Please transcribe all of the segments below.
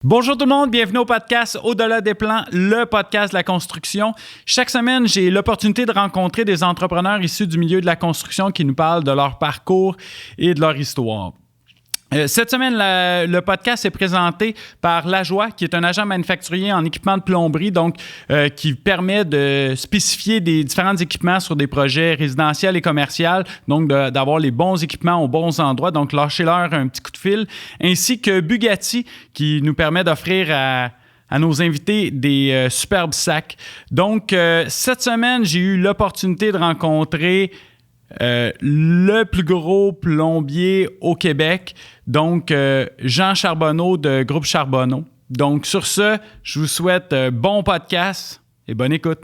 Bonjour tout le monde, bienvenue au podcast Au-delà des plans, le podcast de la construction. Chaque semaine, j'ai l'opportunité de rencontrer des entrepreneurs issus du milieu de la construction qui nous parlent de leur parcours et de leur histoire. Cette semaine, le podcast est présenté par Lajoie, qui est un agent manufacturier en équipement de plomberie, donc qui permet de spécifier des différents équipements sur des projets résidentiels et commerciaux, donc d'avoir les bons équipements aux bons endroits, donc lâchez-leur un petit coup de fil, ainsi que Bugatti, qui nous permet d'offrir à nos invités des superbes sacs. Donc, cette semaine, j'ai eu l'opportunité de rencontrer le plus gros plombier au Québec, donc Jean Charbonneau de Groupe Charbonneau. Donc sur ce, je vous souhaite bon podcast et bonne écoute.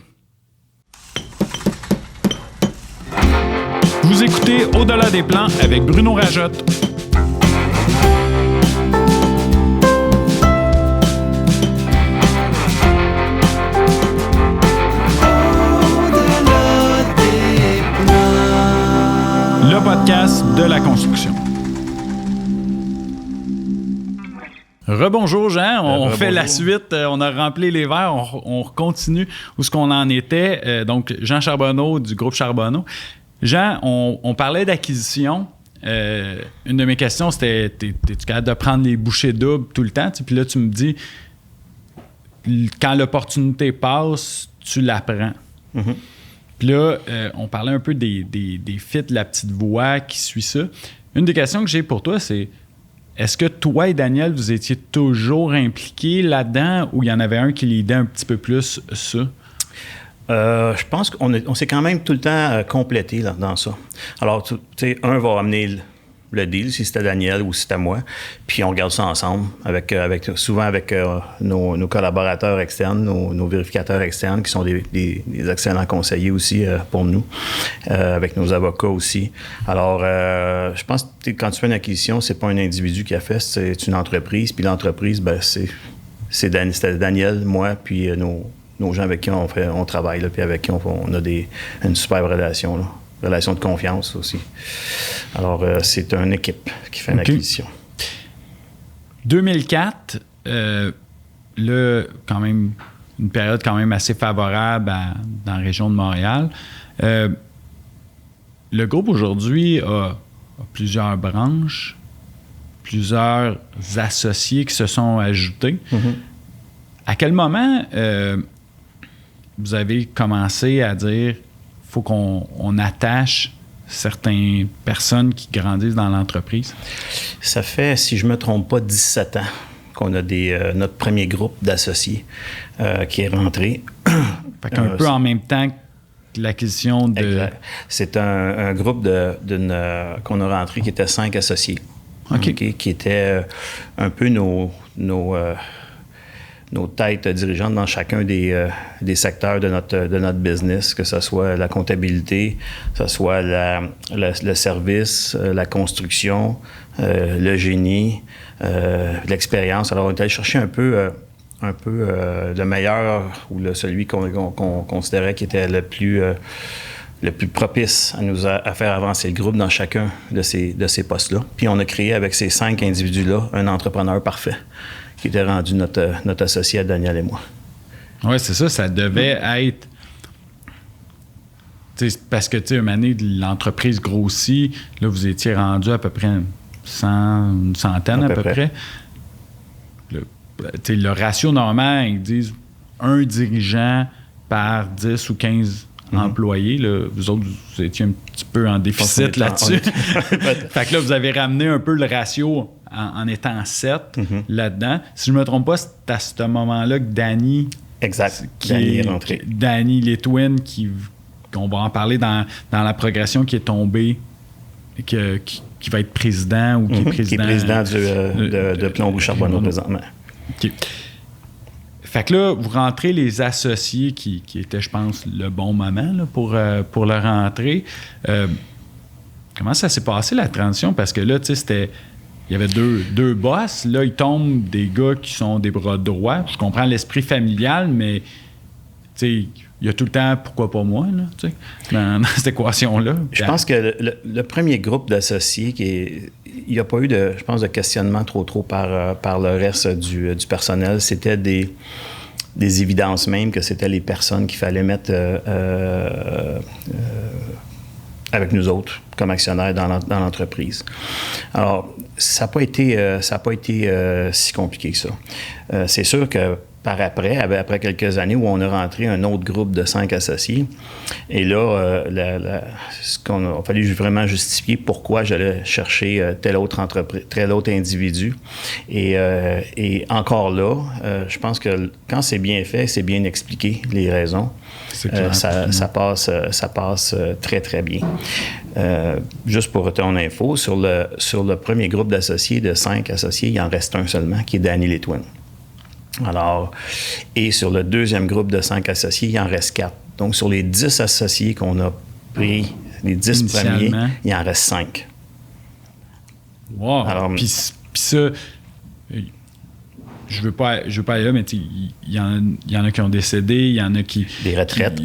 Vous écoutez Au-delà des plans avec Bruno Rajotte. Le podcast de la construction. Rebonjour Jean, on fait la suite, on a rempli les verres, on continue où ce qu'on en était. Donc Jean Charbonneau du groupe Charbonneau. Jean, on parlait d'acquisition. Une de mes questions c'était, t'es-tu capable de prendre les bouchées doubles tout le temps? Puis là tu me dis, quand l'opportunité passe, tu la prends. Mm-hmm. Puis là, on parlait un peu des fits de la petite voix qui suit ça. Une des questions que j'ai pour toi, c'est est-ce que toi et Daniel, vous étiez toujours impliqués là-dedans ou il y en avait un qui leadait un petit peu plus ça? Je pense qu'on s'est quand même tout le temps complété là, dans ça. Alors, tu sais, un va amener le deal, si c'était Daniel ou si c'était moi, puis on regarde ça ensemble, souvent avec nos collaborateurs externes, nos vérificateurs externes, qui sont des excellents conseillers aussi pour nous, avec nos avocats aussi. Alors, je pense que quand tu fais une acquisition, c'est pas un individu qui a fait, c'est une entreprise, puis l'entreprise, ben c'était Daniel, moi, puis nos gens avec qui on travaille, là, puis avec qui on a une super relation, là. Relation de confiance aussi. Alors, c'est une équipe qui fait une acquisition. 2004, là, quand même, une période quand même assez favorable dans la région de Montréal. Le groupe aujourd'hui a plusieurs branches, plusieurs associés qui se sont ajoutés. Mm-hmm. À quel moment vous avez commencé à dire faut qu'on attache certaines personnes qui grandissent dans l'entreprise? Ça fait, si je ne me trompe pas, 17 ans qu'on a notre premier groupe d'associés qui est rentré. Fait qu'un peu en même temps que l'acquisition de... Exact. C'est un groupe qu'on a rentré qui était 5 associés. OK. Okay, qui étaient un peu nos têtes dirigeantes dans chacun des secteurs de notre business, que ce soit la comptabilité, que ce soit le service, la construction, le génie, l'expérience. Alors, on est allé chercher un peu le meilleur ou celui qu'on considérait qui était le plus propice à faire avancer le groupe dans chacun de ces postes-là. Puis on a créé avec ces 5 individus-là un entrepreneur parfait, qui était rendu notre associé à Daniel et moi. Oui, c'est ça. Ça devait être... Parce que, tu sais, une année, l'entreprise grossit. Là, vous étiez rendu à peu près une centaine à peu près. Le ratio normal, ils disent un dirigeant par 10 ou 15 employés. Là, vous autres, vous étiez un petit peu en déficit là-dessus. Fait que là, vous avez ramené un peu le ratio en étant 7 là-dedans. Si je ne me trompe pas, c'est à ce moment-là que Danny... Exact. Danny est rentré. Danny Litwin, qu'on va en parler dans la progression, qui est tombé, qui va être président ou qui est président... Qui est président de Plomberie Charbonneau présentement. OK. Fait que là, vous rentrez les associés qui étaient, je pense, le bon moment là, pour leur rentrée. Comment ça s'est passé, la transition? Parce que là, tu sais, c'était... Il y avait deux boss. Là, ils tombent des gars qui sont des bras droits. Je comprends l'esprit familial, mais il y a tout le temps « pourquoi pas moi » là, dans cette équation-là. Je pense que le premier groupe d'associés, il n'y a pas eu de questionnement trop par le reste du personnel. C'était des évidences même que c'était les personnes qu'il fallait mettre avec nous autres comme actionnaires dans l'entreprise. Alors, ça n'a pas été si compliqué que ça. C'est sûr que après quelques années où on a rentré un autre groupe de 5 associés, et là, il a fallu vraiment justifier pourquoi j'allais chercher tel autre individu. Et encore là, je pense que quand c'est bien fait, c'est bien expliqué, les raisons. Ça passe très, très bien. Juste pour ton info, sur le premier groupe d'associés, de 5 associés, il en reste un seulement, qui est Danny Litwin. Alors, et sur le deuxième groupe de 5 associés, il en reste 4. Donc, sur les 10 associés qu'on a pris, les 10 premiers, il en reste 5. Wow! Alors, puis ça, je veux pas aller là, mais il y en a qui ont décédé, il y en a qui... Des retraites.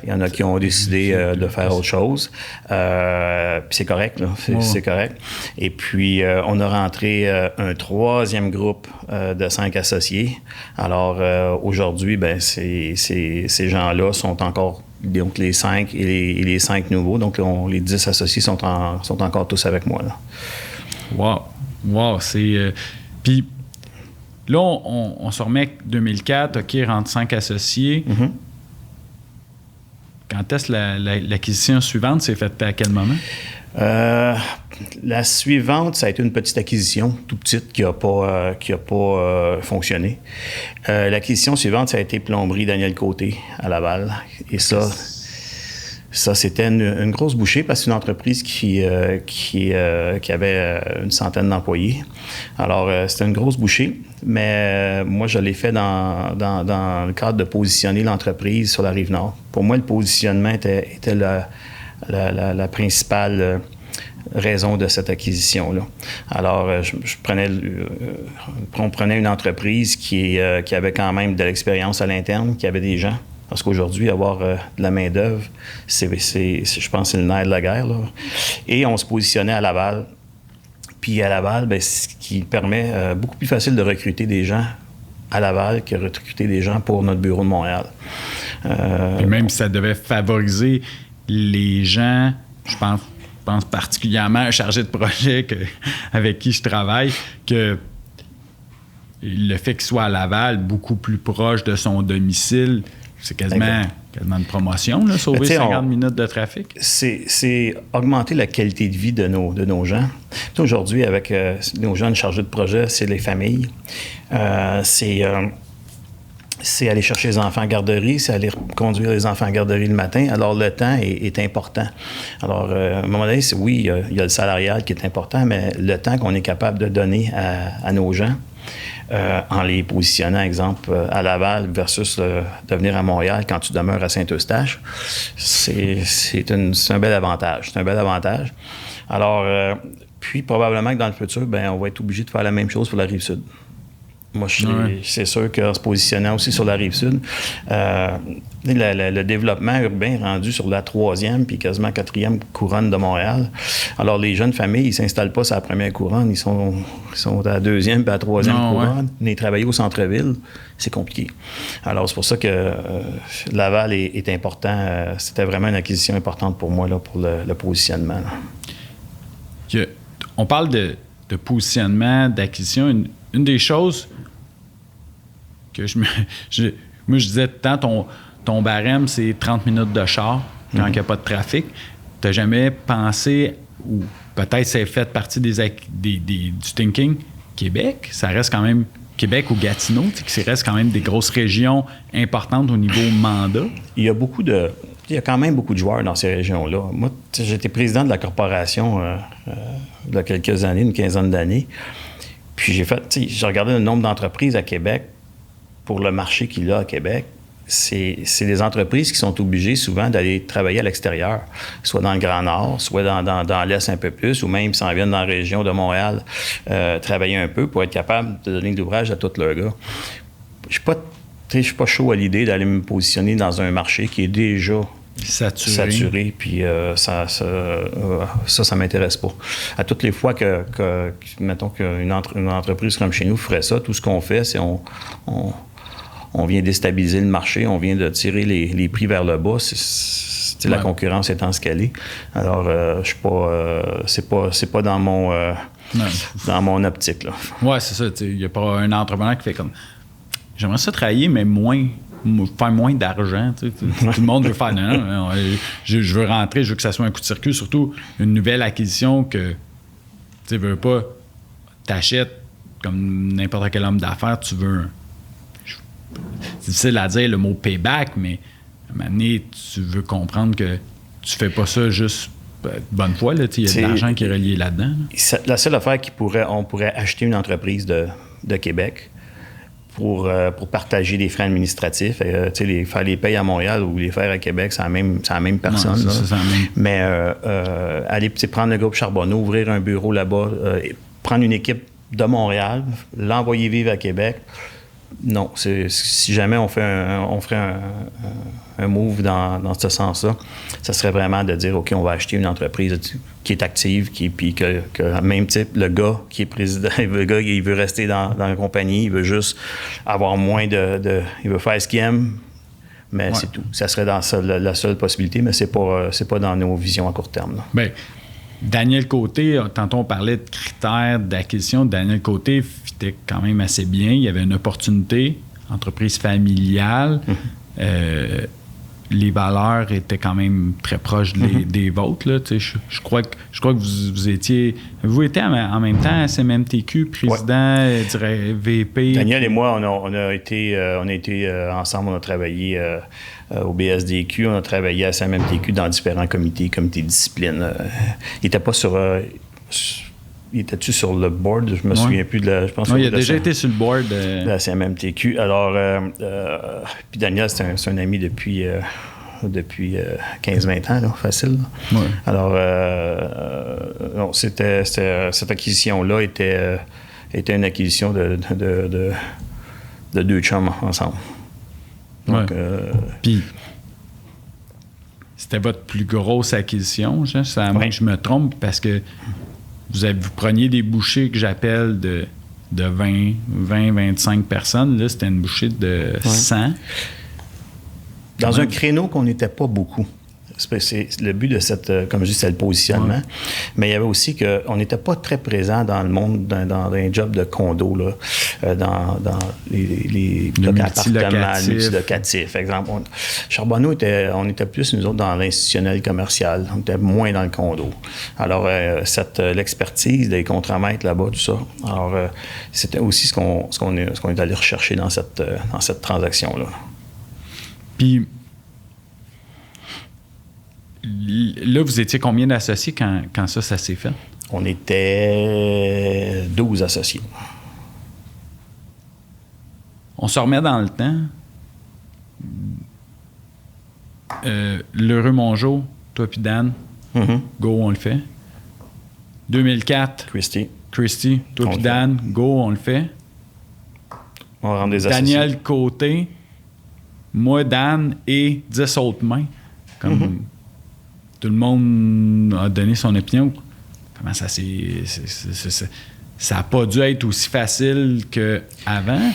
Il y en a qui ont décidé de faire autre chose. Puis c'est correct, là. C'est correct. Et puis, on a rentré un troisième groupe de 5 associés. Alors, aujourd'hui, ces gens-là sont encore... Donc, les 5 et les 5 nouveaux. Donc, les 10 associés sont encore tous avec moi, là. Wow! C'est... Puis... Là, on se remet 2004, OK, rentre 5 associés. Mm-hmm. Quand est-ce l'acquisition suivante s'est faite à quel moment? La suivante, ça a été une petite acquisition, tout petite, qui n'a pas fonctionné. L'acquisition suivante, ça a été Plomberie Daniel Côté à Laval. Et ça, c'était une grosse bouchée parce que c'est une entreprise qui avait une centaine d'employés. Alors, c'était une grosse bouchée, mais moi, je l'ai fait dans le cadre de positionner l'entreprise sur la Rive-Nord. Pour moi, le positionnement était la principale raison de cette acquisition-là. Alors, on prenait une entreprise qui avait quand même de l'expérience à l'interne, qui avait des gens. Parce qu'aujourd'hui, avoir de la main-d'œuvre, je pense que c'est le nerf de la guerre, là. Et on se positionnait à Laval. Puis à Laval, ce qui permet beaucoup plus facile de recruter des gens à Laval que recruter des gens pour notre bureau de Montréal. Et même si ça devait favoriser les gens, je pense particulièrement à un chargé de projet avec qui je travaille, que le fait qu'il soit à Laval, beaucoup plus proche de son domicile, c'est quasiment une promotion, là, sauver 50 minutes de trafic. C'est augmenter la qualité de vie de nos gens. Aujourd'hui, avec nos jeunes chargés de projet, c'est les familles. C'est aller chercher les enfants en garderie, c'est aller conduire les enfants en garderie le matin. Alors, le temps est important. Alors, à un moment donné, oui, il y a le salarial qui est important, mais le temps qu'on est capable de donner à nos gens, en les positionnant, exemple, à Laval versus de venir à Montréal quand tu demeures à Saint-Eustache, c'est un bel avantage. C'est un bel avantage. Alors, puis probablement que dans le futur, on va être obligé de faire la même chose pour la Rive-Sud. Moi, c'est sûr qu'en se positionnant aussi sur la Rive-Sud, le développement urbain est rendu sur la 3e puis quasiment 4e couronne de Montréal. Alors, les jeunes familles, ils ne s'installent pas sur la première couronne, ils sont à la 2e puis à la 3e couronne. Mais travailler au centre-ville, c'est compliqué. Alors, c'est pour ça que Laval est important. C'était vraiment une acquisition importante pour moi, là, pour le positionnement. On parle de positionnement, d'acquisition. Une des choses que moi, je disais tout le temps, ton barème, c'est 30 minutes de char quand il n'y a pas de trafic. Tu n'as jamais pensé, ou peut-être c'est fait partie du thinking, Québec, ça reste quand même Québec ou Gatineau, ça reste quand même des grosses régions importantes au niveau mandat. Il y a quand même beaucoup de joueurs dans ces régions-là. Moi, j'étais président de la corporation il y a quelques années, une quinzaine d'années. Puis j'ai regardé le nombre d'entreprises à Québec pour le marché qu'il a à Québec. C'est des entreprises qui sont obligées souvent d'aller travailler à l'extérieur, soit dans le Grand Nord, soit dans l'Est un peu plus, ou même s'en viennent dans la région de Montréal travailler un peu pour être capable de donner de l'ouvrage à tous leurs gars. Je je suis pas chaud à l'idée d'aller me positionner dans un marché qui est déjà saturé, puis ça m'intéresse pas. À toutes les fois mettons qu'une entreprise comme chez nous ferait ça, tout ce qu'on fait, c'est on vient déstabiliser le marché, on vient de tirer les prix vers le bas. La concurrence étant ce qu'elle est. Alors, je suis pas... c'est pas dans mon... dans mon optique, là. Ouais, c'est ça. Il n'y a pas un entrepreneur qui fait comme... J'aimerais ça travailler, mais faire moins d'argent. Tout le monde veut faire... Non, je veux rentrer, je veux que ça soit un coup de circuit. Surtout une nouvelle acquisition que tu veux pas... T'achètes comme n'importe quel homme d'affaires, tu veux... C'est difficile à dire le mot payback, mais à un moment donné, tu veux comprendre que tu fais pas ça juste de bonne foi. Il y a de l'argent qui est relié là-dedans. Là. La seule affaire on pourrait acheter une entreprise de Québec pour partager les frais administratifs. Faire les payes à Montréal ou les faire à Québec, c'est la même personne. Ouais, c'est la même. Mais aller prendre le groupe Charbonneau, ouvrir un bureau là-bas, prendre une équipe de Montréal, l'envoyer vivre à Québec... Non, si jamais on ferait un move dans ce sens-là, ça serait vraiment de dire, OK, on va acheter une entreprise qui est active, puis que même type, le gars qui est président, le gars, il veut rester dans la compagnie, il veut juste avoir moins il veut faire ce qu'il aime, mais c'est tout. Ça serait la seule possibilité, mais c'est pas dans nos visions à court terme. Bien, Daniel Côté, tantôt on parlait de critères d'acquisition. Daniel Côté fitait quand même assez bien. Il y avait une opportunité, entreprise familiale. Les valeurs étaient quand même très proches des vôtres. Là. Je crois que vous étiez... Vous étiez en même temps à SMMTQ, président, je dirais VP. Daniel et moi, on a été ensemble, on a travaillé... au BSDQ, on a travaillé à SMMTQ dans différents comités de discipline. Il était pas sur... il était-tu sur le board? Je me souviens plus de la... Je pense il a déjà été sur le board. De la CMMTQ. Alors, puis Daniel, c'est un ami depuis 15-20 ans, là, facile. Là. Ouais. Alors, cette acquisition-là était une acquisition de deux chums ensemble. Donc, Puis, c'était votre plus grosse acquisition, à moins que je me trompe, parce que vous preniez des bouchées que j'appelle de 20-25 personnes. Là, c'était une bouchée de 100. Dans un créneau qu'on n'était pas beaucoup. C'est le but de comme je dis, c'est le positionnement. Ouais. Mais il y avait aussi qu'on n'était pas très présent dans le monde, dans un job de condo, là, dans les blocs appartements, multilocatifs. Exemple, Charbonneau, on était plus, nous autres, dans l'institutionnel commercial. On était moins dans le condo. Alors, l'expertise des contramaîtres là-bas, tout ça. Alors, c'était aussi ce qu'on est allé rechercher dans cette transaction-là. Puis, là, vous étiez combien d'associés quand ça s'est fait? On était 12 associés. On se remet dans le temps. L'Heureux Mongeau, toi puis Dan, go, on le fait. 2004, Christy, toi puis Dan, go, on le fait. On rend des associés. Daniel Côté, moi, Dan et 10 autres mains. Comme tout le monde a donné son opinion. Comment ça ça n'a pas dû être aussi facile qu'avant.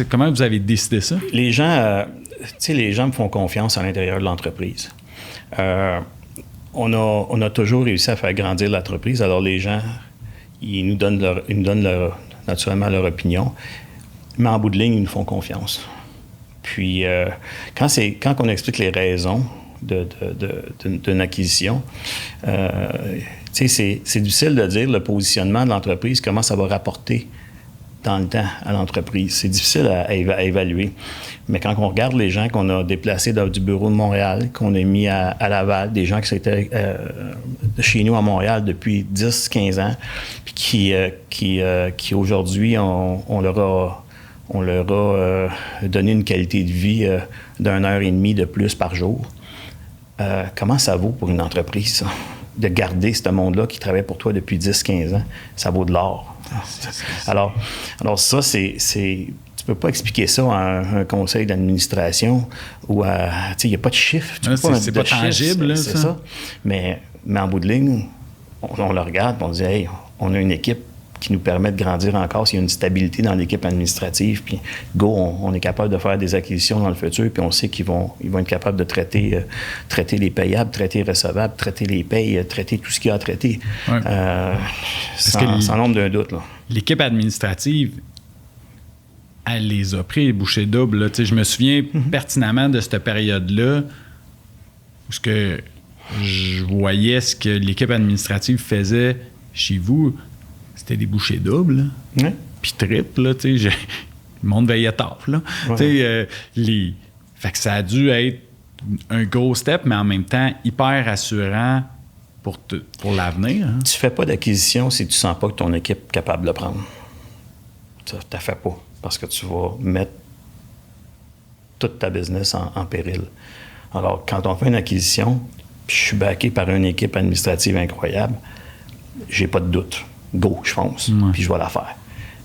Comment vous avez décidé ça? Les gens, les gens me font confiance à l'intérieur de l'entreprise. On a toujours réussi à faire grandir l'entreprise. Alors les gens, ils nous donnent naturellement leur opinion. Mais en bout de ligne, ils nous font confiance. Puis, quand on explique les raisons d'une acquisition, c'est difficile de dire le positionnement de l'entreprise, comment ça va rapporter dans le temps à l'entreprise. C'est difficile à évaluer. Mais quand on regarde les gens qu'on a déplacés du bureau de Montréal, qu'on a mis à Laval, des gens qui étaient chez nous à Montréal depuis 10-15 ans, puis qui aujourd'hui, on leur a donné une qualité de vie d'1 heure et demie de plus par jour. Comment ça vaut pour une entreprise, ça, de garder ce monde-là qui travaille pour toi depuis 10-15 ans? Ça vaut de l'or. Alors ça, tu peux pas expliquer ça à un conseil d'administration ou à... Tu sais, il n'y a pas de chiffre. C'est pas tangible, là, c'est ça. Mais en bout de ligne, on le regarde et on dit, hey, on a une équipe qui nous permet de grandir encore s'il y a une stabilité dans l'équipe administrative. Puis, on est capable de faire des acquisitions dans le futur, puis on sait qu'ils vont être capables de traiter les payables, traiter les recevables, traiter les payes, traiter tout ce qu'il y a à traiter. Ouais. Sans nombre d'un doute. Là. L'équipe administrative, elle les a pris, les bouchées doubles. Là. Je me souviens pertinemment de cette période-là où ce que je voyais ce que l'équipe administrative faisait chez vous. C'était des bouchées doubles, oui. Puis triples, là, tu sais, le monde veillait tard, là. Ouais. Tu sais, fait que ça a dû être un gros step, mais en même temps, hyper assurant pour l'avenir. Hein. Tu fais pas d'acquisition si tu sens pas que ton équipe est capable de le prendre. Tu ne fais pas, parce que tu vas mettre toute ta business en péril. Alors, quand on fait une acquisition, puis je suis backé par une équipe administrative incroyable, j'ai pas de doute. Go, je fonce, puis je vais la faire.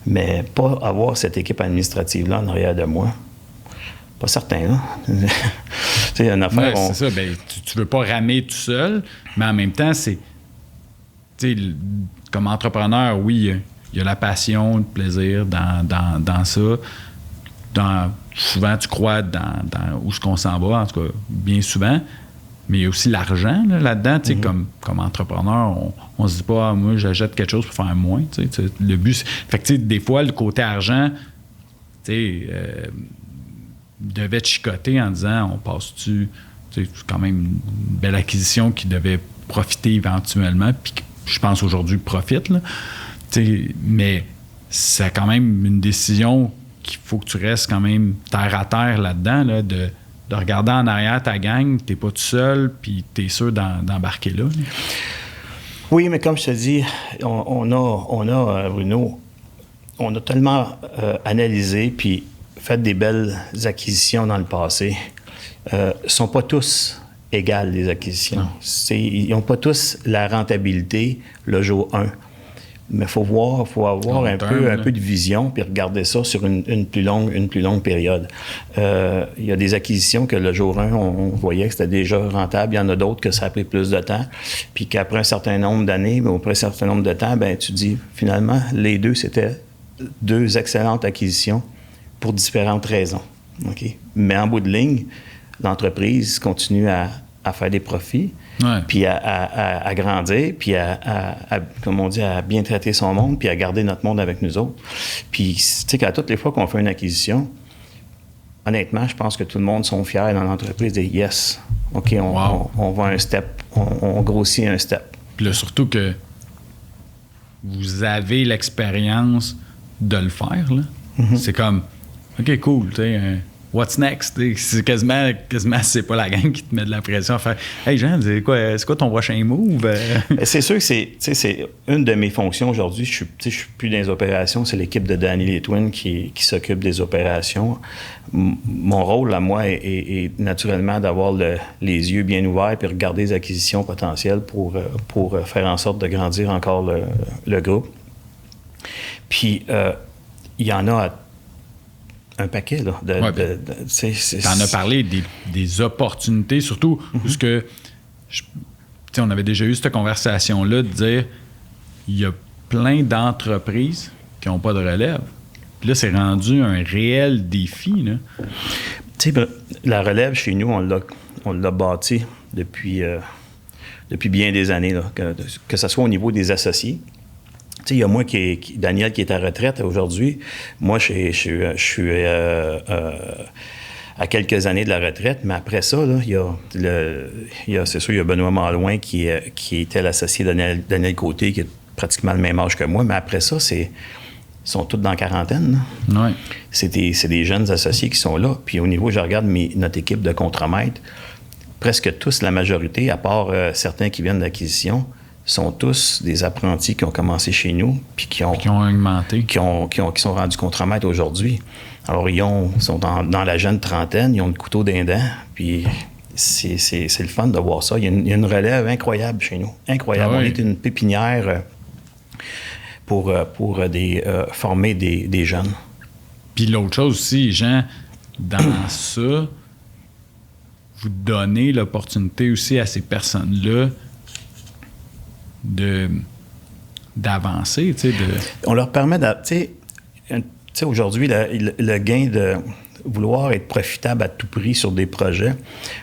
Mais pas avoir cette équipe administrative-là en arrière de moi, pas certain, là. Tu sais, une affaire... C'est ça, ben, tu veux pas ramer tout seul, mais en même temps, c'est... Tu sais, comme entrepreneur, oui, il y a la passion, le plaisir dans ça. Souvent, tu crois dans où est-ce qu'on s'en va, en tout cas, bien souvent. Mais il y a aussi l'argent là-dedans. Tu sais, comme entrepreneur, on se dit pas, moi, j'achète quelque chose pour faire moins. Tu sais, le but, c'est... Fait que, tu sais, des fois, le côté argent, tu sais, devait te chicoter en disant, on passe-tu... Tu sais, c'est quand même une belle acquisition qui devait profiter éventuellement, puis je pense aujourd'hui profite, là. Tu sais, mais c'est quand même une décision qu'il faut que tu restes quand même terre à terre là-dedans, là, de regarder en arrière ta gang, t'es pas tout seul, puis t'es sûr d'embarquer là. Oui, mais comme je te dis, on a Bruno, on a tellement analysé puis fait des belles acquisitions dans le passé. Sont pas tous égales, les acquisitions. Ils n'ont pas tous la rentabilité le jour 1. Mais il faut avoir un peu de vision puis regarder ça sur une plus longue période. Il y a des acquisitions que le jour 1, on voyait que c'était déjà rentable. Il y en a d'autres que ça a pris plus de temps. Puis qu'après un certain nombre d'années, ou après un certain nombre de temps, ben tu dis, finalement, les deux, c'était deux excellentes acquisitions pour différentes raisons. Okay? Mais en bout de ligne, l'entreprise continue à faire des profits. Ouais. Puis à grandir, puis comme on dit, à bien traiter son monde, puis à garder notre monde avec nous autres. Puis, tu sais, qu'à toutes les fois qu'on fait une acquisition, honnêtement, je pense que tout le monde sont fiers dans l'entreprise de « yes, OK, on va un step, on grossit un step ». Puis là, surtout que vous avez l'expérience de le faire, là. Mm-hmm. C'est comme « OK, cool, tu sais, what's next? » C'est quasiment c'est pas la gang qui te met de la pression à faire « Hey Jean, c'est quoi ton prochain move? » C'est sûr que c'est une de mes fonctions aujourd'hui. Je suis plus dans les opérations. C'est l'équipe de Danny Létwin qui s'occupe des opérations. Mon rôle à moi est naturellement d'avoir les yeux bien ouverts et regarder les acquisitions potentielles pour faire en sorte de grandir encore le groupe. Puis, il y en a un paquet, là. T'en as parlé des opportunités, surtout parce que on avait déjà eu cette conversation-là de dire il y a plein d'entreprises qui n'ont pas de relève. Puis là, c'est rendu un réel défi, là. Tu sais, la relève chez nous, on l'a bâti depuis bien des années, là, que ce soit au niveau des associés. Tu sais, il y a moi Daniel qui est à retraite aujourd'hui. Moi, je suis à quelques années de la retraite, mais après ça, là, c'est sûr, il y a Benoît Malouin qui était l'associé de Daniel Côté, qui est pratiquement le même âge que moi, mais après ça, ils sont tous dans la quarantaine. Ouais. C'est des jeunes associés qui sont là. Puis au niveau, je regarde notre équipe de contremaîtres, presque tous, la majorité, à part certains qui viennent d'acquisition, sont tous des apprentis qui ont commencé chez nous puis qui ont augmenté. Qui sont rendus contremaîtres aujourd'hui. Alors, ils sont dans la jeune trentaine, ils ont le couteau d'un dent, puis c'est le fun de voir ça. Il y a une relève incroyable chez nous. Incroyable. Ah oui. On est une pépinière pour former des jeunes. Puis l'autre chose aussi, Jean, dans ça, vous donnez l'opportunité aussi à ces personnes-là d'avancer, tu sais. On leur permet tu sais, aujourd'hui, le gain de vouloir être profitable à tout prix sur des projets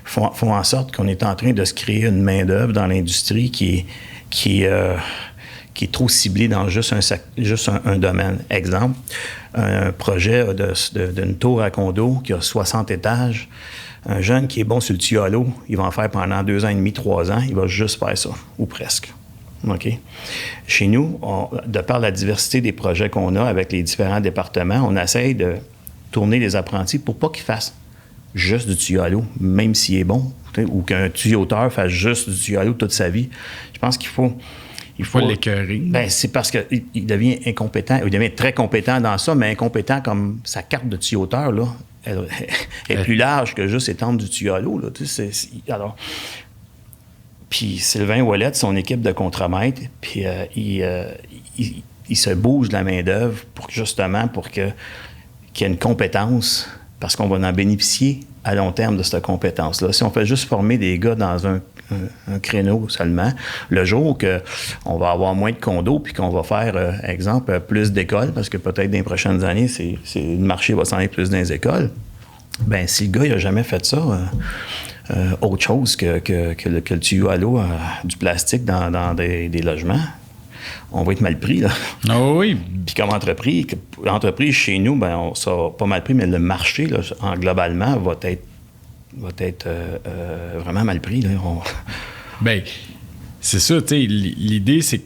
font en sorte qu'on est en train de se créer une main-d'œuvre dans l'industrie qui est trop ciblée dans juste un domaine. Exemple, un projet d'une tour à condo qui a 60 étages. Un jeune qui est bon sur le tuyau à l'eau, il va en faire pendant 2 ans et demi, 3 ans, il va juste faire ça, ou presque. OK? Chez nous, de par la diversité des projets qu'on a avec les différents départements, on essaye de tourner les apprentis pour pas qu'ils fassent juste du tuyau à l'eau, même s'il est bon, ou qu'un tuyauteur fasse juste du tuyau à l'eau toute sa vie. Je pense qu'il faut... Il faut l'écœurer. Ben, c'est parce qu'il devient incompétent. Il devient très compétent dans ça, mais incompétent comme sa carte de tuyauteur, là, elle est plus large que juste étendre du tuyau à l'eau. Là, alors, puis Sylvain Ouellette, son équipe de contremaîtres, puis il se bouge de la main-d'œuvre pour qu'il y ait une compétence, parce qu'on va en bénéficier à long terme de cette compétence-là. Si on fait juste former des gars dans un créneau seulement, le jour qu'on va avoir moins de condos puis qu'on va faire, exemple, plus d'écoles, parce que peut-être dans les prochaines années, le marché va s'en aller plus dans les écoles, bien, si le gars n'a jamais fait ça, autre chose que le tuyau à l'eau, du plastique dans des logements, on va être mal pris, là. Oh oui. Puis comme l'entreprise chez nous, ben on sera pas mal pris, mais le marché, là, globalement, va être vraiment mal pris, là. Bien, c'est ça, tu sais, l'idée, c'est que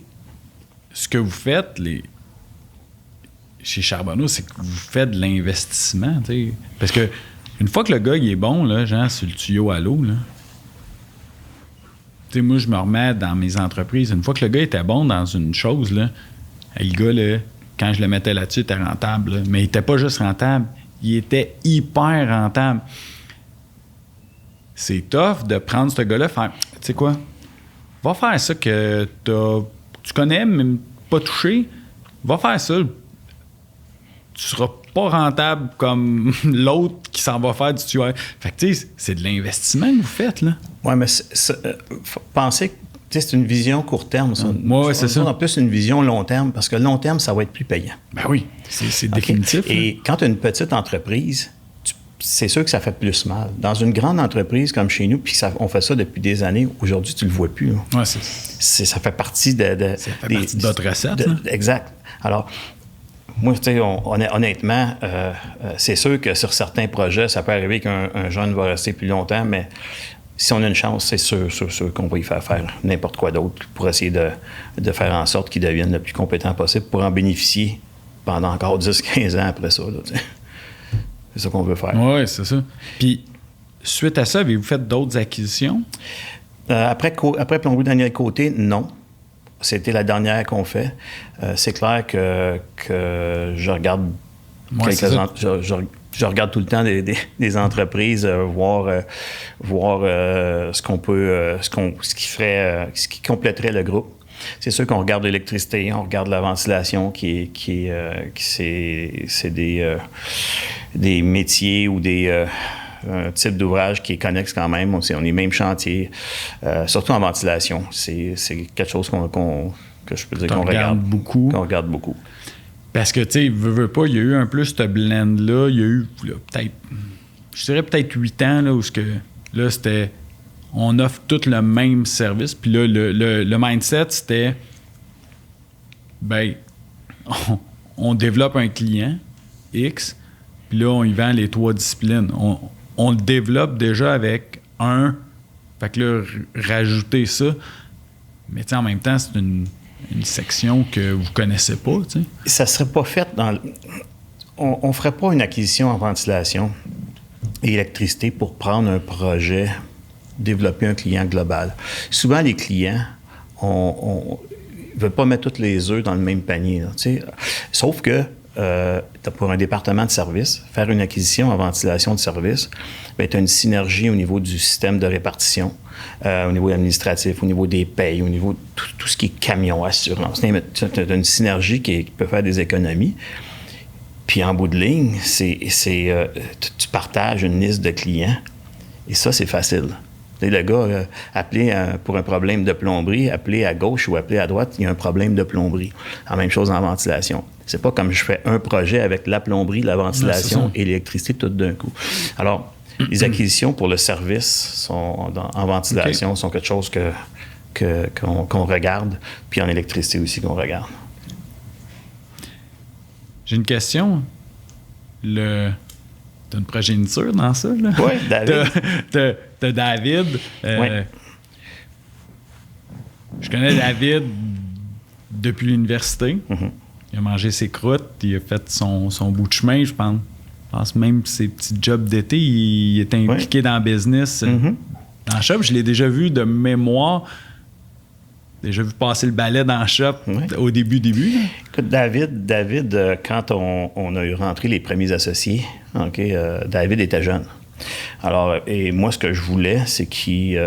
ce que vous faites, chez Charbonneau, c'est que vous faites de l'investissement, tu sais. Parce que une fois que le gars, il est bon, là, genre, sur le tuyau à l'eau, là, tu sais, moi, je me remets dans mes entreprises. Une fois que le gars était bon dans une chose, là, le gars, là, quand je le mettais là-dessus, il était rentable. Là. Mais il n'était pas juste rentable, il était hyper rentable. C'est tough de prendre ce gars-là et faire, tu sais quoi, va faire ça que tu connais, mais pas touché. Va faire ça. Tu seras pas rentable comme l'autre qui s'en va faire du tuyau. Fait que, tu sais, c'est de l'investissement que vous faites, là. Oui, mais pensez que c'est une vision court terme, ça. Oui, c'est ça. En plus, une vision long terme, parce que long terme, ça va être plus payant. Ben oui, c'est définitif. Et quand tu as une petite entreprise, c'est sûr que ça fait plus mal. Dans une grande entreprise comme chez nous, puis on fait ça depuis des années, aujourd'hui, tu le vois plus. Oui, ça fait partie partie de votre recette. Exact. Alors, moi, tu sais, honnêtement, c'est sûr que sur certains projets, ça peut arriver qu'un jeune va rester plus longtemps, mais si on a une chance, c'est sûr qu'on va y faire n'importe quoi d'autre pour essayer de faire en sorte qu'il devienne le plus compétent possible pour en bénéficier pendant encore 10-15 ans après ça. Là, c'est ça qu'on veut faire. Oui, c'est ça. Puis, suite à ça, avez-vous fait d'autres acquisitions? Après Plomberie Daniel Côté, non. C'était la dernière qu'on fait. C'est clair que je regarde je regarde tout le temps des entreprises, voir ce qu'on peut, ce qui compléterait le groupe. C'est sûr qu'on regarde l'électricité, on regarde la ventilation c'est des métiers ou un type d'ouvrage qui est connexe quand même. On est même chantier, surtout en ventilation. C'est quelque chose que je peux dire qu'on regarde beaucoup. Qu'on regarde beaucoup. Parce que, tu sais, veux pas, il y a eu un peu ce blend-là. Il y a eu, là, je dirais peut-être 8 ans, là, où là, c'était... On offre tout le même service. Puis là, le mindset, c'était... Ben, on développe un client, X, puis là, on y vend les 3 disciplines. On le développe déjà avec un... Fait que là, rajouter ça. Mais, tu sais, en même temps, c'est une section que vous connaissez pas, tu sais. Ça serait pas fait on ferait pas une acquisition en ventilation et électricité pour prendre un projet, développer un client global. Souvent, les clients, on veut pas mettre tous les œufs dans le même panier, là, tu sais. Sauf que pour un département de service, faire une acquisition en ventilation de service, bien, tu as une synergie au niveau du système de répartition, au niveau administratif, au niveau des payes, au niveau de tout ce qui est camion, assurance. Tu as une synergie qui peut faire des économies. Puis en bout de ligne, tu partages une liste de clients. Et ça, c'est facile. Le gars, appelé pour un problème de plomberie, appelé à gauche ou appelé à droite, il y a un problème de plomberie. La même chose en ventilation. C'est pas comme je fais un projet avec la plomberie, la ventilation et l'électricité tout d'un coup. Alors, les acquisitions pour le service en ventilation sont quelque chose qu'on regarde, puis en électricité aussi qu'on regarde. J'ai une question. T'as une progéniture dans ça, là? Oui, David. T'as David. Oui. Je connais David depuis l'université. Mm-hmm. Il a mangé ses croûtes, il a fait son bout de chemin, je pense. Je pense même ses petits jobs d'été, il était impliqué dans le business. Mm-hmm. Dans le shop, je l'ai déjà vu de mémoire. Déjà vu passer le balai dans le shop au début. Écoute, David, quand on a eu rentré les premiers associés, David était jeune. Alors, et moi, ce que je voulais, c'est qu'il,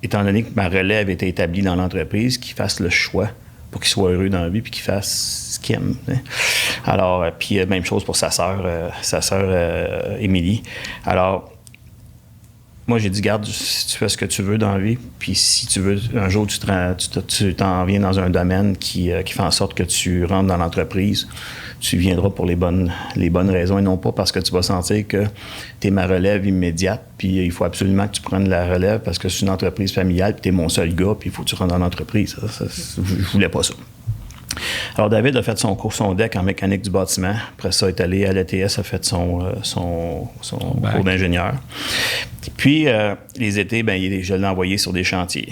étant donné que ma relève était établie dans l'entreprise, qu'il fasse le choix pour qu'il soit heureux dans la vie puis qu'il fasse ce qu'il aime. Hein. Alors, puis même chose pour sa sœur Émilie. Alors, moi, j'ai dit, garde, si tu fais ce que tu veux dans la vie, puis si tu veux, un jour, tu t'en viens dans un domaine qui fait en sorte que tu rentres dans l'entreprise, tu viendras pour les bonnes raisons et non pas parce que tu vas sentir que tu es ma relève immédiate, puis il faut absolument que tu prennes la relève parce que c'est une entreprise familiale, puis tu es mon seul gars, puis il faut que tu rentres dans l'entreprise. Je voulais pas ça. Alors, David a fait son DEC en mécanique du bâtiment. Après ça, il est allé à l'ETS, a fait son cours d'ingénieur. Puis, les étés, je l'ai envoyé sur des chantiers.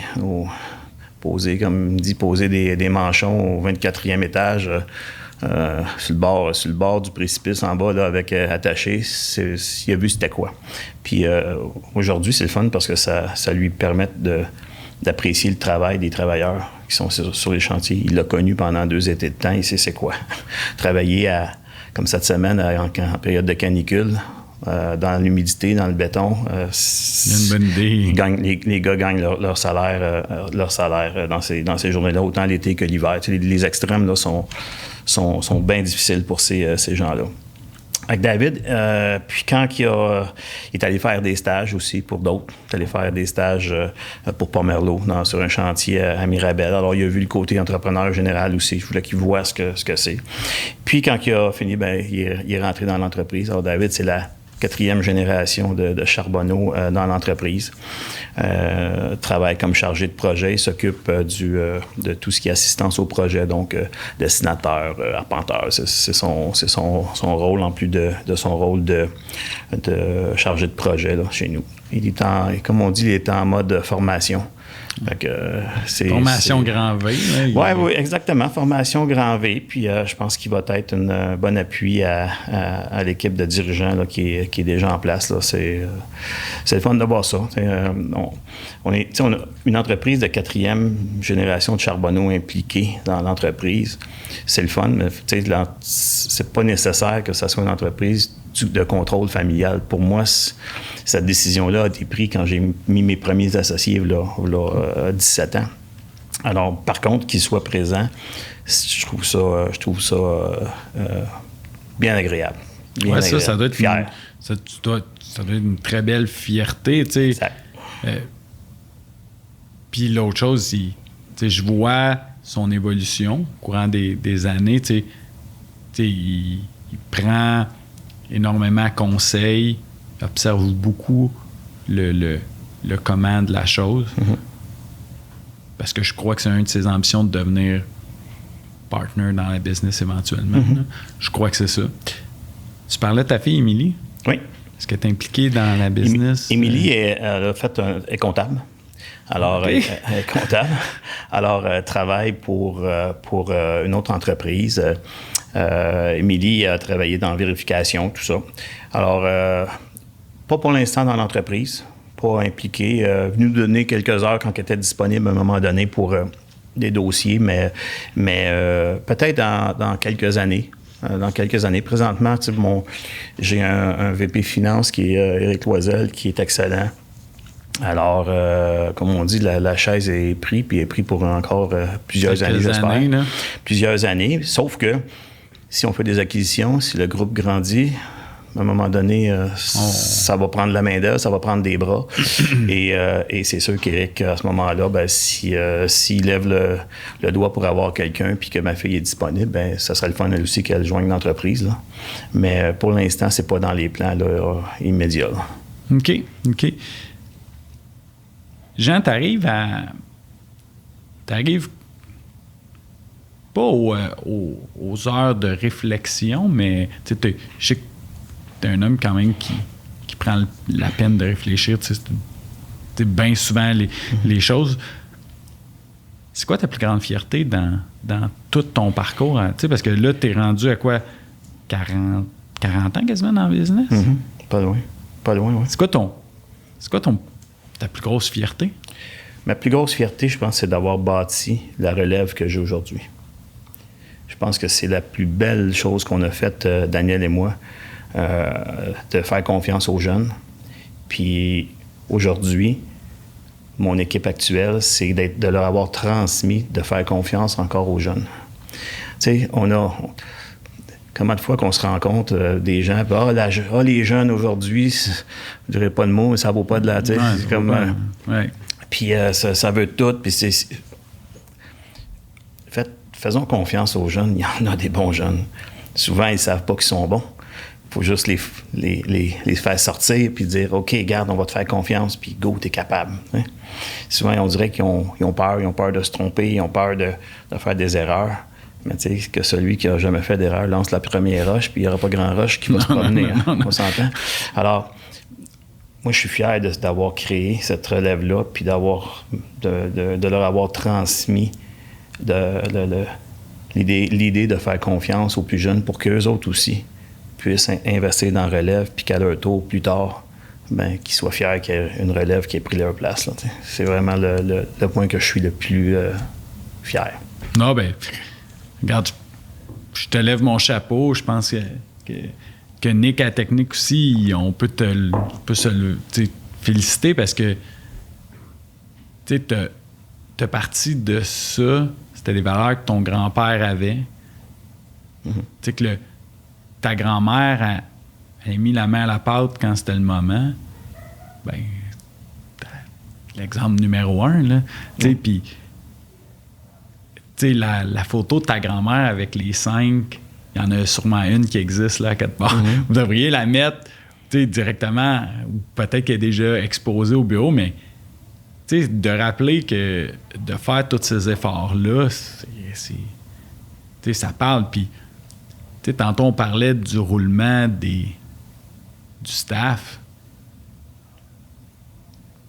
Poser des manchons au 24e étage sur le bord du précipice en bas, là, avec attaché. Il a vu c'était quoi. Puis, aujourd'hui, c'est le fun parce que ça lui permet d'apprécier le travail des travailleurs qui sont sur les chantiers. Il l'a connu pendant 2 étés de temps, il sait c'est quoi. Travailler comme cette semaine en période de canicule, dans l'humidité, dans le béton. C'est une bonne idée. Les gars gagnent leur salaire dans ces journées-là, autant l'été que l'hiver. Tu sais, les extrêmes là, sont bien difficiles pour ces gens-là. Avec David, puis quand il est allé faire des stages aussi pour d'autres, il est allé faire des stages pour Pomerleau sur un chantier à Mirabel. Alors, il a vu le côté entrepreneur général aussi. Je voulais qu'il voie ce que c'est. Puis, quand il a fini, il est rentré dans l'entreprise. Alors, David, c'est la 4e génération de Charbonneau dans l'entreprise. Travaille comme chargé de projet. Il s'occupe de tout ce qui est assistance au projet, donc dessinateur, arpenteur. C'est son rôle en plus de son rôle de chargé de projet là, chez nous. Comme on dit, il est en mode formation. Formation grand V. Oui, exactement. Formation grand V. Puis je pense qu'il va être un bon appui à l'équipe de dirigeants là, qui est déjà en place. Là. C'est le fun de voir ça. On a une entreprise de 4e génération de Charbonneau impliquée dans l'entreprise. C'est le fun, mais c'est pas nécessaire que ça soit une entreprise de contrôle familial. Pour moi, cette décision-là a été prise quand j'ai mis mes premiers associés là, 17 ans. Alors, par contre, qu'ils soient présents, je trouve ça bien agréable. Oui, ça doit être fier. Ça doit être une très belle fierté, tu sais. Exact. Puis l'autre chose, je vois son évolution au courant des années. Il prend énormément conseil, observe beaucoup le comment de la chose. Mm-hmm. Parce que je crois que c'est une de ses ambitions de devenir partner dans la business éventuellement. Mm-hmm. Je crois que c'est ça. Tu parlais de ta fille, Émilie? Oui. Est-ce qu'elle est impliquée dans la business? Émilie est comptable. Alors, elle est comptable. Alors, elle travaille pour une autre entreprise. Émilie a travaillé dans la vérification, tout ça. Alors, pas pour l'instant dans l'entreprise, pas impliquée. Venue nous donner quelques heures quand elle était disponible à un moment donné pour des dossiers, mais peut-être dans quelques années. Dans quelques années. Présentement, j'ai un VP Finance qui est Éric Loisel, qui est excellent. Alors, comme on dit, la chaise est prise, puis elle est prise pour encore plusieurs années, j'espère. Plusieurs années, sauf que si on fait des acquisitions, si le groupe grandit, à un moment donné, ça va prendre la main-d'œuvre, ça va prendre des bras. et c'est sûr qu'Éric, à ce moment-là, ben, s'il lève le doigt pour avoir quelqu'un puis que ma fille est disponible, ben, ça serait le fun aussi qu'elle joigne l'entreprise. Là. Mais pour l'instant, c'est pas dans les plans là, immédiats. Là. OK. Jean, t'arrives pas aux heures de réflexion, mais je sais que t'es un homme quand même qui prend la peine de réfléchir. C'est bien souvent les choses. C'est quoi ta plus grande fierté dans tout ton parcours? Parce que là, t'es rendu à quoi? 40 ans quasiment dans le business? Mm-hmm. Pas loin, oui. C'est quoi ta plus grosse fierté? Ma plus grosse fierté, je pense, c'est d'avoir bâti la relève que j'ai aujourd'hui. Je pense que c'est la plus belle chose qu'on a faite, Daniel et moi, de faire confiance aux jeunes. Puis aujourd'hui, mon équipe actuelle, c'est de leur avoir transmis, de faire confiance encore aux jeunes. Tu sais, comment de fois qu'on se rend compte des gens, les jeunes aujourd'hui, je dirais pas de mots, mais ça vaut pas de la... Ouais, c'est comme... Puis ça veut tout, puis c'est... Faisons confiance aux jeunes, il y en a des bons jeunes. Souvent, ils savent pas qu'ils sont bons. Il faut juste les faire sortir puis dire « OK, garde, on va te faire confiance, puis go, t'es capable. Hein? » Souvent, on dirait qu'ils ont peur de se tromper, ils ont peur de faire des erreurs. Mais tu sais, que celui qui n'a jamais fait d'erreur lance la première roche, puis il n'y aura pas grand roche qui va se promener. On s'entend? Alors, moi, je suis fier d'avoir créé cette relève-là, puis de leur avoir transmis l'idée de faire confiance aux plus jeunes pour qu'eux autres aussi puissent investir dans la relève, puis qu'à leur tour, plus tard, ben, qu'ils soient fiers qu'il y ait une relève qui ait pris leur place. Là, c'est vraiment le point que je suis le plus fier. Non, ben, regarde, je te lève mon chapeau. Je pense que Nick à Technique aussi, on peut se féliciter parce que tu t'as parti de ça. C'était des valeurs que ton grand-père avait. Mm-hmm. Tu sais que ta grand-mère a mis la main à la pâte quand c'était le moment. Ben, l'exemple numéro 1, là. Tu sais, puis, tu sais, la photo de ta grand-mère avec les 5, il y en a sûrement une qui existe, là, à quelque part. Mm-hmm. Vous devriez la mettre, tu sais, directement, ou peut-être qu'elle est déjà exposée au bureau, mais tu sais, de rappeler que de faire tous ces efforts-là, tu sais, ça parle. Puis, tu sais, tantôt, on parlait du roulement du staff.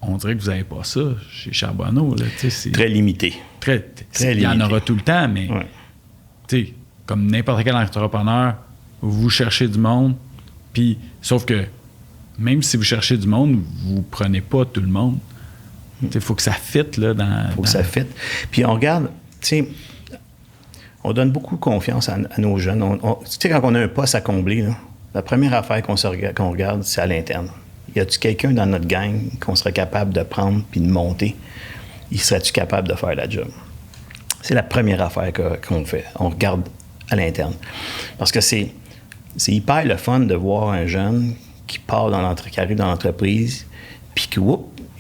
On dirait que vous n'avez pas ça chez Charbonneau. Là, c'est très limité. Très limité. Il y en aura tout le temps, mais tu sais, comme n'importe quel entrepreneur, vous cherchez du monde. Puis, sauf que même si vous cherchez du monde, vous ne prenez pas tout le monde. Il faut que ça fitte là dans. Faut que ça fitte. Puis on regarde, tu sais, on donne beaucoup de confiance à nos jeunes. Tu sais, quand on a un poste à combler, là, la première affaire qu'on regarde, c'est à l'interne. Y a-tu quelqu'un dans notre gang qu'on serait capable de prendre puis de monter? Il serait-tu capable de faire la job? C'est la première affaire qu'on fait. On regarde à l'interne. Parce que c'est hyper le fun de voir un jeune qui arrive dans l'entreprise puis qui,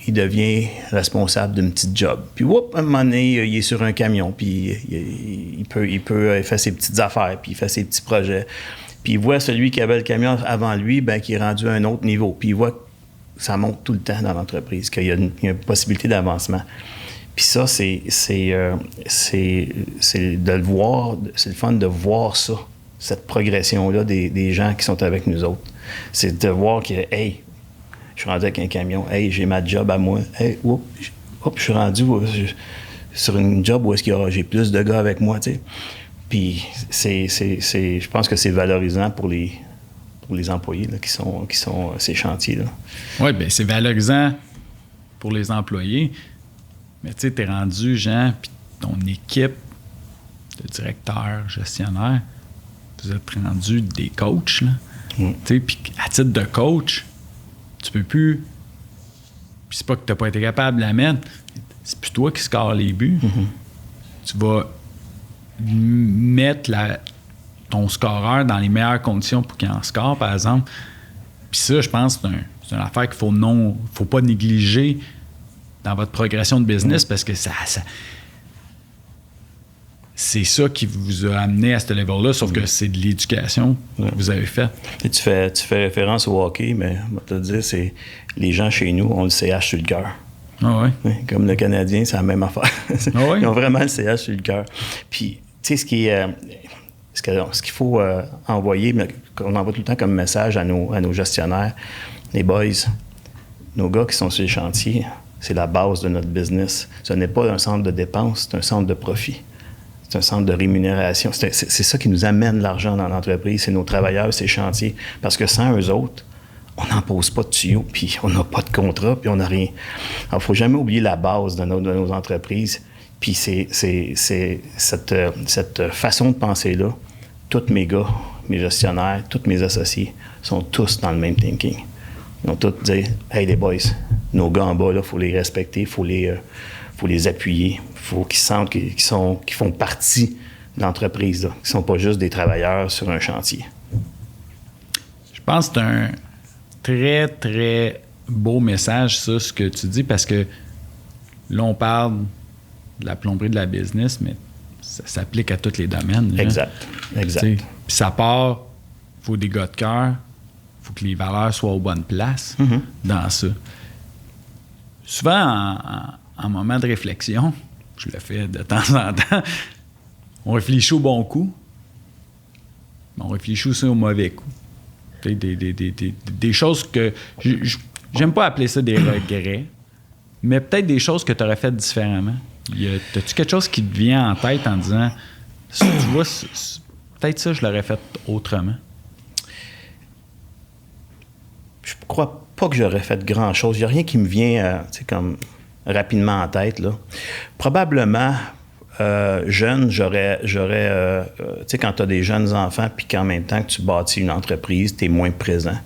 il devient responsable d'une petite job. Puis, à un moment donné, il est sur un camion, puis il peut faire ses petites affaires, puis il fait ses petits projets. Puis il voit celui qui avait le camion avant lui, ben, qui est rendu à un autre niveau. Puis il voit que ça monte tout le temps dans l'entreprise, qu'il y a une possibilité d'avancement. Puis ça, c'est de le voir, c'est le fun de voir ça, cette progression-là des gens qui sont avec nous autres. C'est de voir que, hey, je suis rendu avec un camion. Hey, j'ai ma job à moi. Hey, je suis rendu sur une job où j'ai plus de gars avec moi, tu sais. Puis je pense que c'est valorisant pour les employés là, qui sont ces chantiers-là. Oui, bien, c'est valorisant pour les employés. Mais tu sais, t'es rendu, Jean, puis ton équipe de directeurs, gestionnaires, vous êtes rendu des coachs, là. Tu sais, puis à titre de coach, tu peux plus. Puis c'est pas que tu n'as pas été capable de la mettre, c'est plus toi qui score les buts. Mm-hmm. Tu vas mettre ton scoreur dans les meilleures conditions pour qu'il en score, par exemple. Puis ça, je pense que c'est une affaire qu'il faut pas négliger dans votre progression de business parce que c'est ça qui vous a amené à ce level-là, sauf que c'est de l'éducation que vous avez faite. Et tu fais référence au hockey, mais je vais te dire, c'est les gens chez nous ont le CH sur le cœur. Ah oui? Comme le Canadien, c'est la même affaire. Ah oui? Ils ont vraiment le CH sur le cœur. Puis, tu sais, ce qu'il faut envoyer, qu'on envoie tout le temps comme message à nos gestionnaires, les boys, nos gars qui sont sur les chantiers, c'est la base de notre business. Ce n'est pas un centre de dépenses, c'est un centre de profit. C'est un centre de rémunération. C'est ça qui nous amène l'argent dans l'entreprise. C'est nos travailleurs, ces chantiers. Parce que sans eux autres, on n'en pose pas de tuyaux, puis on n'a pas de contrat, puis on n'a rien. Alors, il ne faut jamais oublier la base de nos entreprises. Puis c'est cette façon de penser-là. Tous mes gars, mes gestionnaires, tous mes associés sont tous dans le même thinking. Ils ont tous dit « Hey, les boys, nos gars en bas, il faut les respecter, il faut les appuyer, il faut qu'ils sentent qu'ils font partie de l'entreprise, qu'ils ne sont pas juste des travailleurs sur un chantier. » Je pense que c'est un très, très beau message, ça, ce que tu dis, parce que là, on parle de la plomberie de la business, mais ça s'applique à tous les domaines. Là. Exact. Puis ça part, il faut des gars de cœur, il faut que les valeurs soient aux bonnes places dans ça. Souvent, en moment de réflexion, je le fais de temps en temps, on réfléchit au bon coup, mais on réfléchit aussi au mauvais coup. Des choses que... J'aime pas appeler ça des regrets, mais peut-être des choses que tu aurais faites différemment. T'as-tu quelque chose qui te vient en tête en disant, tu vois, peut-être ça, je l'aurais fait autrement? Je crois pas que j'aurais fait grand-chose. Il n'y a rien qui me vient comme rapidement en tête. Là. Probablement, jeune, j'aurais tu sais, quand tu as des jeunes enfants puis qu'en même temps que tu bâtis une entreprise, tu es moins présent.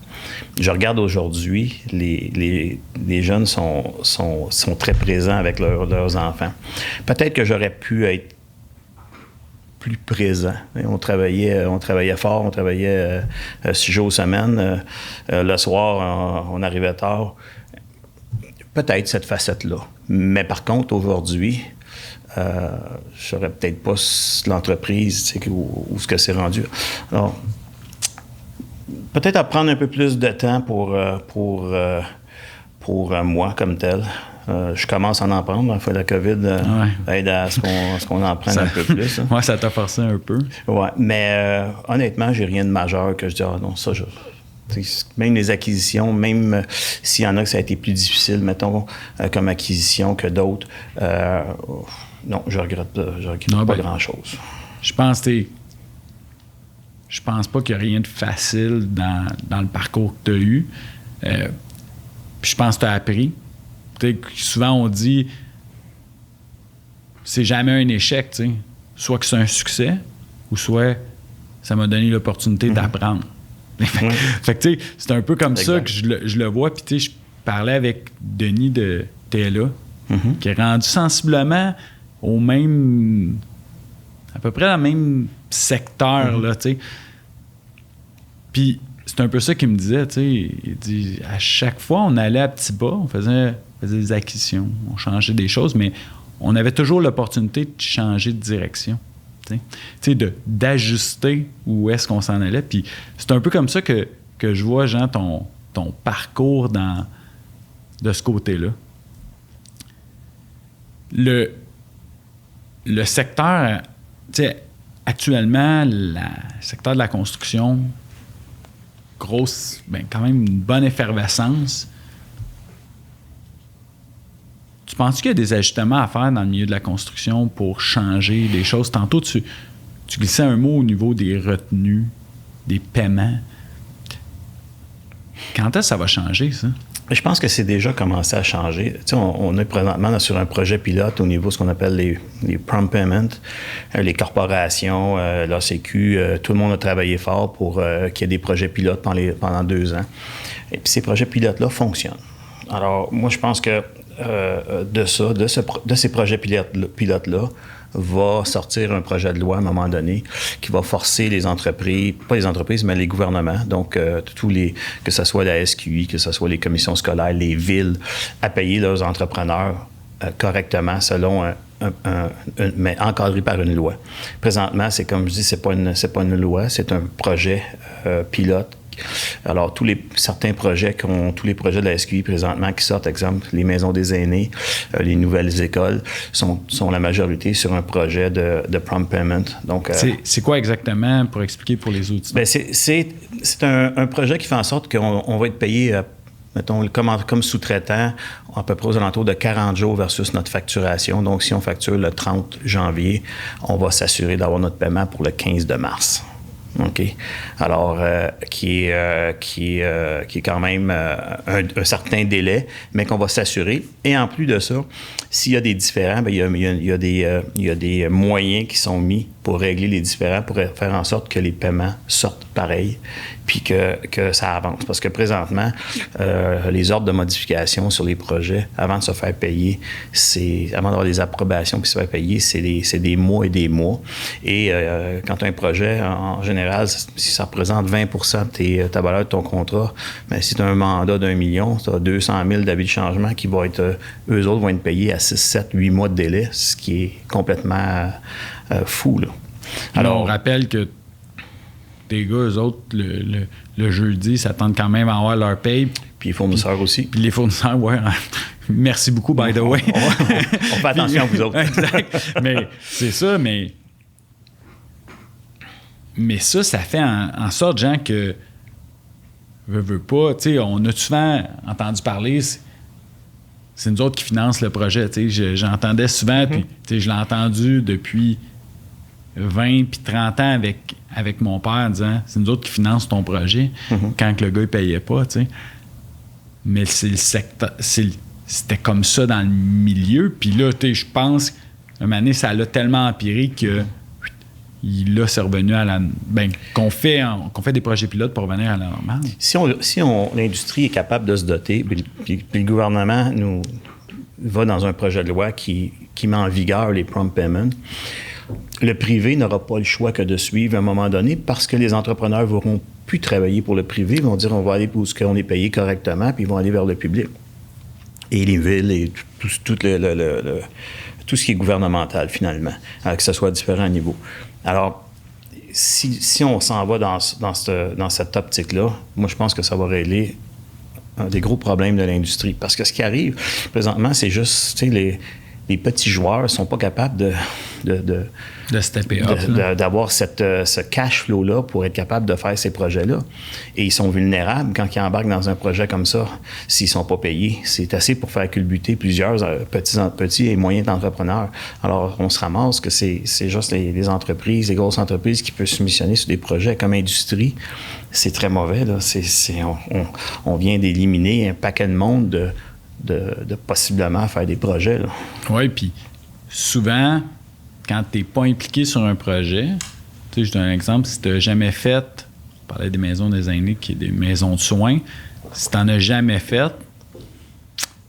Je regarde aujourd'hui, les jeunes sont très présents avec leurs enfants. Peut-être que j'aurais pu être plus présent. On travaillait fort, on travaillait 6 jours semaine. Le soir, on arrivait tard. Peut-être cette facette-là. Mais par contre, aujourd'hui, je ne saurais peut-être pas l'entreprise où ce que c'est rendu. Alors, peut-être à prendre un peu plus de temps pour moi comme tel. Je commence à en prendre. En fait, la COVID aide à ce qu'on en prenne un peu plus. Oui, ça t'a forcé un peu. Oui, mais honnêtement, j'ai rien de majeur que je dis, non, ça, même les acquisitions, même s'il y en a que ça a été plus difficile, mettons, comme acquisition que d'autres, non, je regrette pas grand-chose. Je pense pas qu'il y a rien de facile dans le parcours que tu as eu. Puis je pense que tu as appris. Souvent, on dit c'est jamais un échec. T'sais. Soit que c'est un succès, ou soit ça m'a donné l'opportunité d'apprendre. Fait que, tu sais, c'est un peu comme ça que je le vois. Puis, tu sais, je parlais avec Denis de TLA, qui est rendu sensiblement au même... à peu près dans le même secteur, là, tu sais. Puis, c'est un peu ça qu'il me disait, tu sais. Il dit, à chaque fois, on allait à petits pas, on faisait des acquisitions, on changeait des choses, mais on avait toujours l'opportunité de changer de direction. Tu sais, d'ajuster où est-ce qu'on s'en allait. Puis c'est un peu comme ça que je vois, Jean, ton parcours de ce côté-là. Le secteur, tu sais, actuellement, le secteur de la construction, quand même une bonne effervescence. Tu penses qu'il y a des ajustements à faire dans le milieu de la construction pour changer des choses? Tantôt, tu glissais un mot au niveau des retenues, des paiements. Quand est-ce que ça va changer, ça? Je pense que c'est déjà commencé à changer. Tu sais, on est présentement sur un projet pilote au niveau de ce qu'on appelle les prompt payments, les corporations, l'ACQ, tout le monde a travaillé fort pour qu'il y ait des projets pilotes pendant 2 ans. Et puis ces projets pilotes-là fonctionnent. Alors, moi, je pense que de ces projets pilotes-là, va sortir un projet de loi à un moment donné qui va forcer les entreprises, pas les entreprises, mais les gouvernements, donc que ce soit la SQI, que ce soit les commissions scolaires, les villes, à payer leurs entrepreneurs correctement selon mais encadré par une loi. Présentement, c'est comme je dis, c'est pas une loi, c'est un projet pilote. Alors, certains projets, tous les projets de la SQI présentement qui sortent, exemple, les maisons des aînés, les nouvelles écoles, sont la majorité sur un projet de prompt payment. Donc, c'est quoi exactement, pour expliquer pour les auditeurs? Bien, c'est un projet qui fait en sorte qu'on va être payé, mettons, comme sous-traitant, à peu près aux alentours de 40 jours versus notre facturation. Donc, si on facture le 30 janvier, on va s'assurer d'avoir notre paiement pour le 15 de mars. OK? Alors, qui est quand même un certain délai, mais qu'on va s'assurer. Et en plus de ça, s'il y a des différends, bien, il y a des moyens qui sont mis pour régler les différends, pour faire en sorte que les paiements sortent pareil, puis que ça avance. Parce que présentement, les ordres de modification sur les projets, avant de se faire payer, avant d'avoir des approbations qui se faire payer, c'est des mois et des mois. Et quand un projet, en général, si ça représente 20 de ta valeur de ton contrat, bien, si tu as un mandat d'1 million, tu as 200 000 d'avis de changement qui vont être, eux autres vont être payés à 6, 7, 8 mois de délai, ce qui est complètement fou, là. Alors, on rappelle que les gars, eux autres, le jeudi, s'attendent quand même à avoir leur paye. Puis les fournisseurs aussi. Puis les fournisseurs, ouais. Merci beaucoup, by the way. On fait attention à vous autres. Exact. Mais c'est ça, mais ça fait en sorte, Jean, que veux pas, tu sais, on a souvent entendu parler, c'est nous autres qui financent le projet, tu sais, j'entendais souvent, puis tu sais, je l'ai entendu depuis 20 puis 30 ans avec mon père en disant c'est nous autres qui financent ton projet quand que le gars il payait pas, tu sais. Mais c'est le secteur, c'était comme ça dans le milieu. Puis là, tu sais, je pense qu'à un moment donné, ça l'a tellement empiré que là, c'est revenu à la... Ben, qu'on fait des projets pilotes pour revenir à la normale. Si l'industrie est capable de se doter, puis le gouvernement nous va dans un projet de loi qui met en vigueur les prompt payments, le privé n'aura pas le choix que de suivre à un moment donné parce que les entrepreneurs ne voudront plus travailler pour le privé. Ils vont dire on va aller pour ce qu'on est payé correctement, puis ils vont aller vers le public. Et les villes et tout ce qui est gouvernemental, finalement, que ce soit à différents niveaux. Alors, si on s'en va dans cette optique-là, moi, je pense que ça va régler un des gros problèmes de l'industrie. Parce que ce qui arrive présentement, c'est juste, tu sais, les petits joueurs ne sont pas capables de stepper up, d'avoir ce cash flow-là pour être capable de faire ces projets-là. Et ils sont vulnérables quand ils embarquent dans un projet comme ça, s'ils ne sont pas payés. C'est assez pour faire culbuter plusieurs petits et moyens entrepreneurs. Alors, on se ramasse que c'est juste les entreprises, les grosses entreprises qui peuvent se missionner sur des projets comme industrie. C'est très mauvais, là. On vient d'éliminer un paquet de monde de possiblement faire des projets. Oui, puis souvent, quand tu n'es pas impliqué sur un projet, tu sais, je donne un exemple, si tu n'as jamais fait, je parlais des maisons des aînés, qui est des maisons de soins, si tu n'en as jamais fait,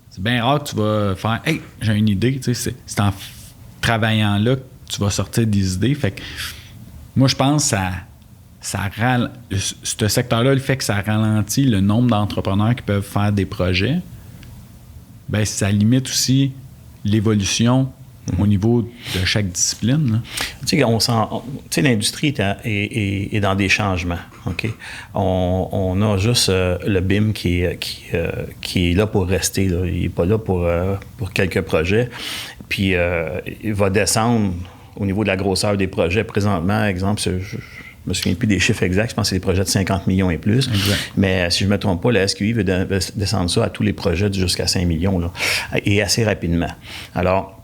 c'est bien rare que tu vas faire « Hey, j'ai une idée », tu sais, c'est en travaillant là que tu vas sortir des idées. Fait que moi, je pense que ce secteur-là, le fait que ça ralentit le nombre d'entrepreneurs qui peuvent faire des projets, bien, ça limite aussi l'évolution au niveau de chaque discipline. Tu sais, l'industrie est dans des changements. OK? On a juste le BIM qui est là pour rester. Là. Il n'est pas là pour quelques projets. Puis, il va descendre au niveau de la grosseur des projets. Présentement, exemple, je me souviens plus des chiffres exacts, je pense que c'est des projets de 50 millions et plus. Exact. Mais si je ne me trompe pas, la SQI veut descendre ça à tous les projets jusqu'à 5 millions, là, et assez rapidement. Alors,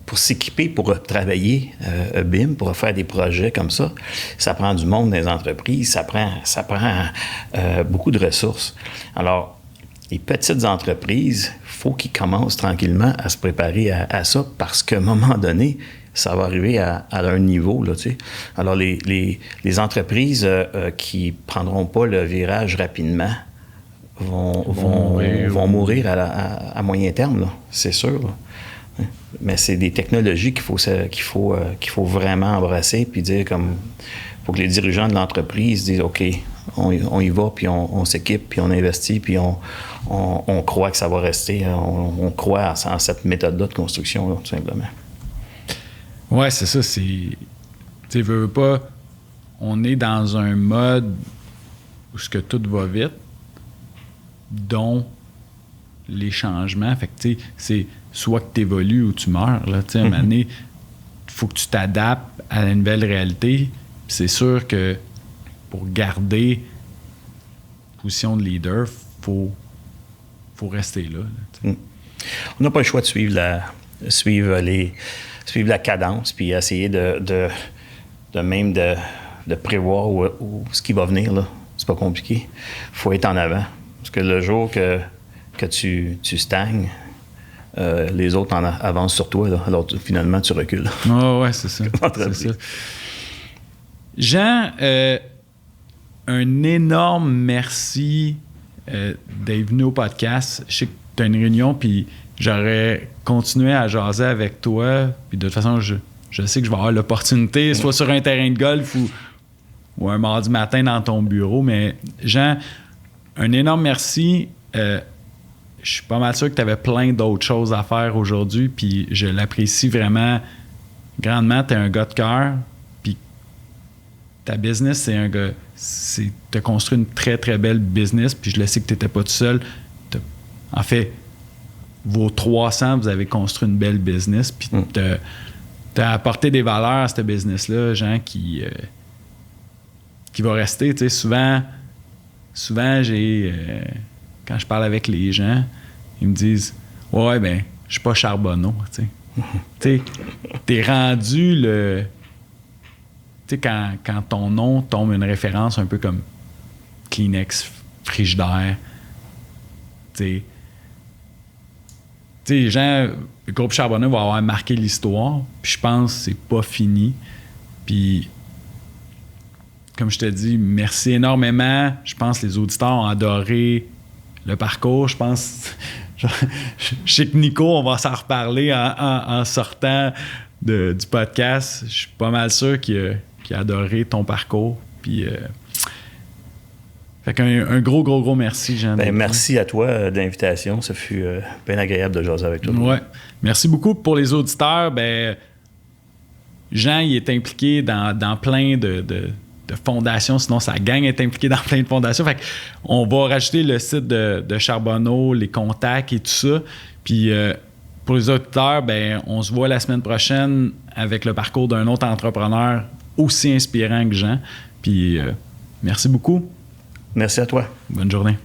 pour s'équiper, pour travailler BIM, pour faire des projets comme ça prend du monde dans les entreprises, ça prend beaucoup de ressources. Alors, les petites entreprises, il faut qu'ils commencent tranquillement à se préparer à ça parce qu'à un moment donné, ça va arriver à leur niveau, là, tu sais. Alors, les entreprises qui prendront pas le virage rapidement vont mourir à moyen terme, là, c'est sûr. Là. Mais c'est des technologies qu'il faut vraiment embrasser, puis dire comme... faut que les dirigeants de l'entreprise disent, OK, on y va, puis on s'équipe, puis on investit, puis on croit que ça va rester. On croit en cette méthode-là de construction, là, tout simplement. Ouais, c'est ça. Tu veux pas... On est dans un mode où ce que tout va vite, dont les changements. Fait que, tu sais, c'est soit que tu évolues ou tu meurs. Là, à un moment donné, il faut que tu t'adaptes à la nouvelle réalité. Puis c'est sûr que pour garder la position de leader, faut rester là. On n'a pas le choix de suivre la cadence, puis essayer de prévoir où ce qui va venir. Là. C'est pas compliqué. Il faut être en avant. Parce que le jour que tu stagnes, les autres avancent sur toi. Là. Alors, finalement, tu recules. Ouais, c'est ça. C'est ça. Jean, un énorme merci d'être venu au podcast. Je sais que tu as une réunion, puis j'aurais continué à jaser avec toi. Puis de toute façon, je sais que je vais avoir l'opportunité, soit sur un terrain de golf ou un mardi matin dans ton bureau. Mais Jean, un énorme merci. Je suis pas mal sûr que tu avais plein d'autres choses à faire aujourd'hui, puis je l'apprécie vraiment grandement. Tu es un gars de cœur, puis ta business, tu as construit une très, très belle business, puis je le sais que tu n'étais pas tout seul. En fait, vos 300, vous avez construit une belle business, puis tu as apporté des valeurs à cette business-là, Jean, qui va rester. Tu sais, souvent quand je parle avec les gens, ils me disent « Ouais, ben, je suis pas Charbonneau. » Tu sais, t'es rendu le... Tu sais, quand ton nom tombe une référence un peu comme Kleenex, Frigidaire, tu sais, les gens, le groupe Charbonneau va avoir marqué l'histoire, puis je pense que c'est pas fini. Puis, comme je te dis, merci énormément. Je pense que les auditeurs ont adoré le parcours. Je pense... Je sais que Nico, on va s'en reparler en sortant du podcast. Je suis pas mal sûr qu'il a adoré ton parcours. Puis... Fait qu'un gros merci, Jean. Merci à toi de l'invitation. Ça fut bien agréable de jaser avec toi. Ouais. Merci beaucoup pour les auditeurs. Jean, il est impliqué dans plein de fondations. Sinon, sa gang est impliquée dans plein de fondations. Fait qu'on va rajouter le site de Charbonneau, les contacts et tout ça. Puis pour les auditeurs, on se voit la semaine prochaine avec le parcours d'un autre entrepreneur aussi inspirant que Jean. Puis merci beaucoup. Merci à toi. Bonne journée.